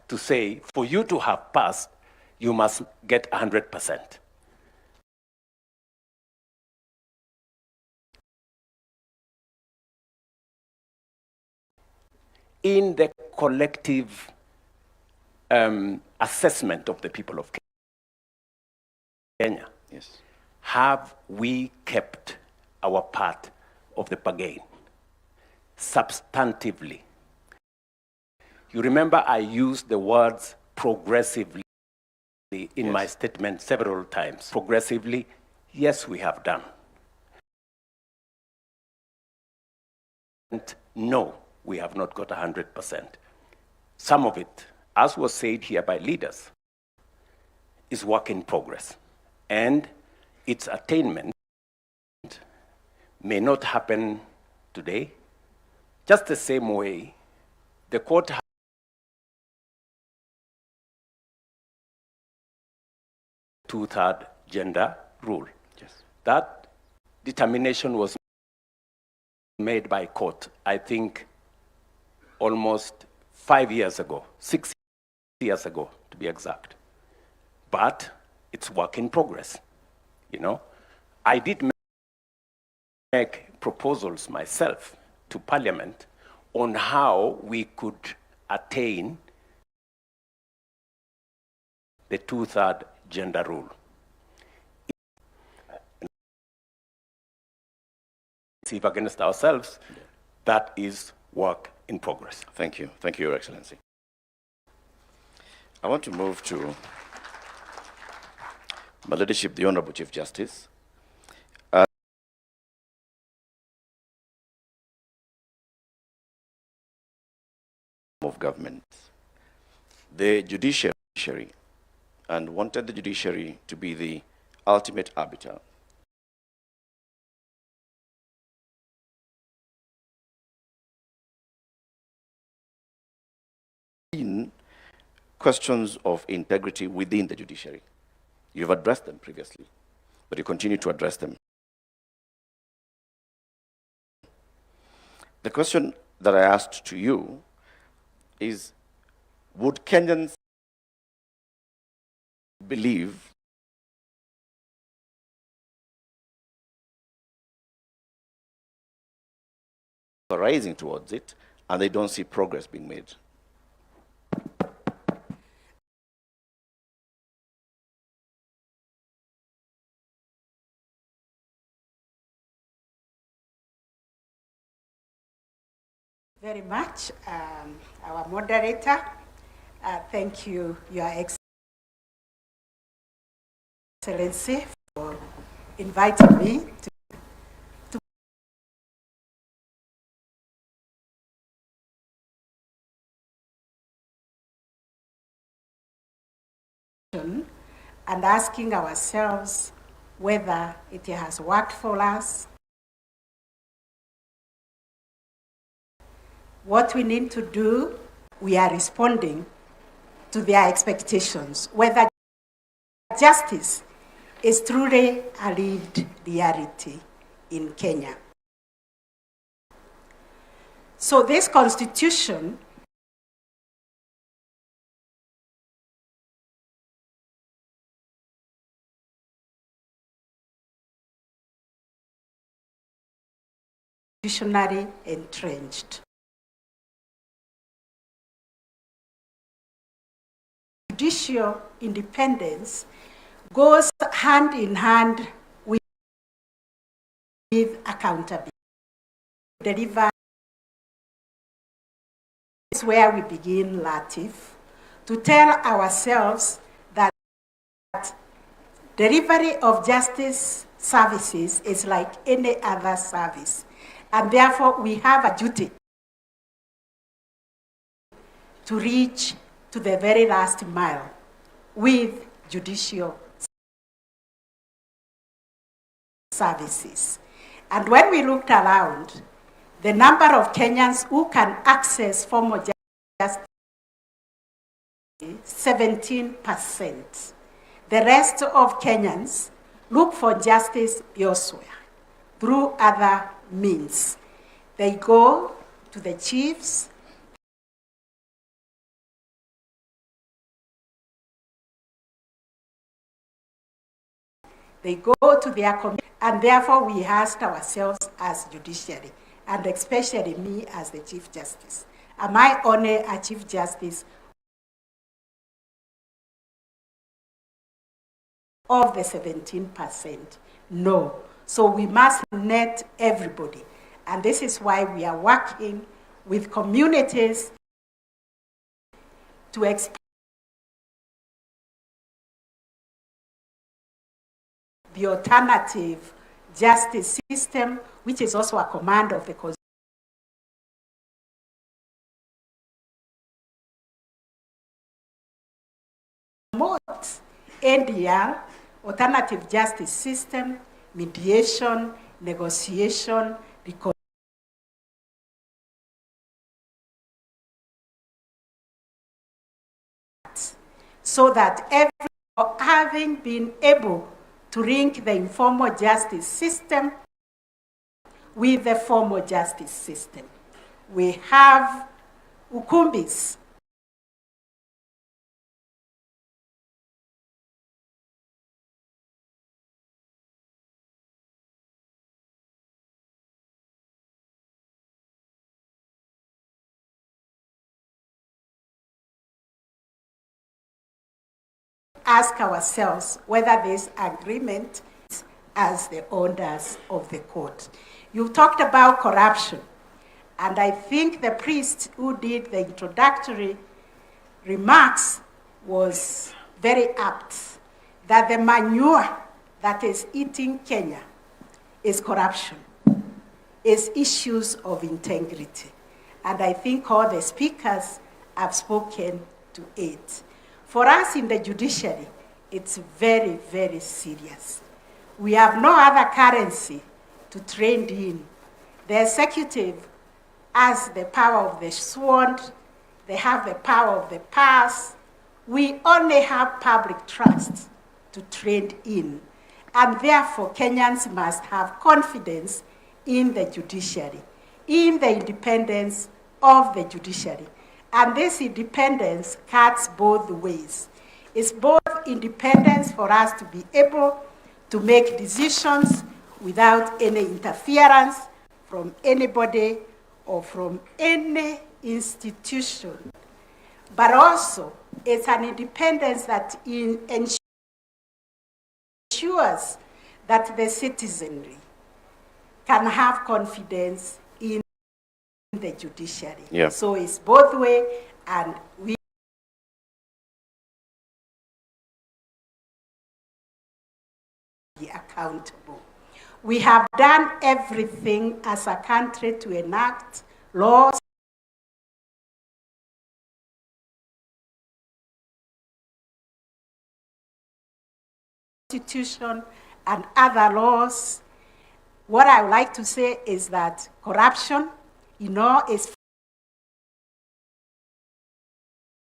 to say, for you to have passed, you must get 100%. In the collective assessment of the people of Kenya, Yes. have we kept our part of the bargain substantively? You remember I used the words progressively in my statement several times. Progressively, yes, we have done. And no, we have not got 100%. Some of it, as was said here by leaders, is work in progress. And its attainment may not happen today, just the same way the court two-third gender rule. Yes. That determination was made by court, I think, almost 5 years ago, 6 years ago, to be exact. But it's work in progress, you know. I did make proposals myself to Parliament on how we could attain the two-third gender rule. See if against ourselves, that is work in progress. Thank you. Thank you, Your Excellency. I want to move to my leadership, the Honorable Chief Justice. Of government, the judiciary, and wanted the judiciary to be the ultimate arbiter. In questions of integrity within the judiciary, you've addressed them previously, but you continue to address them. The question that I asked to you is, would Kenyans believe are rising towards it and they don't see progress being made? Very much, our moderator. Thank you, Your Excellency, for inviting me to and asking ourselves whether it has worked for us, what we need to do. We are responding to their expectations, whether justice is truly a lived reality in Kenya. So this constitution constitutionally entrenched. Judicial independence goes hand in hand with accountability. Deliver is where we begin, Latif, to tell ourselves that delivery of justice services is like any other service, and therefore we have a duty to reach to the very last mile with judicial services. And when we looked around, the number of Kenyans who can access formal justice, 17%. The rest of Kenyans look for justice elsewhere through other means. They go to the chiefs, They go to their community, and therefore we asked ourselves as judiciary, and especially me as the Chief Justice, am I only a Chief Justice of the 17%? No. So we must net everybody. And this is why we are working with communities to expand the alternative justice system, which is also a command of the promote NDR, alternative justice system, mediation, negotiation, so that having been able to link the informal justice system with the formal justice system. We have ukumbis ask ourselves whether this agreement is as the owners of the court. You talked about corruption, and I think the priest who did the introductory remarks was very apt, that the manure that is eating Kenya is corruption, is issues of integrity. And I think all the speakers have spoken to it. For us in the judiciary, it's very, very serious. We have no other currency to trade in. The executive has the power of the sword, they have the power of the purse. We only have public trust to trade in. And therefore, Kenyans must have confidence in the judiciary, in the independence of the judiciary. And this independence cuts both ways. It's both independence for us to be able to make decisions without any interference from anybody or from any institution. But also, it's an independence that ensures that the citizenry can have confidence in the judiciary. Yeah. So it's both ways, and we be accountable. We have done everything as a country to enact laws Constitution and other laws. What I would like to say is that corruption, is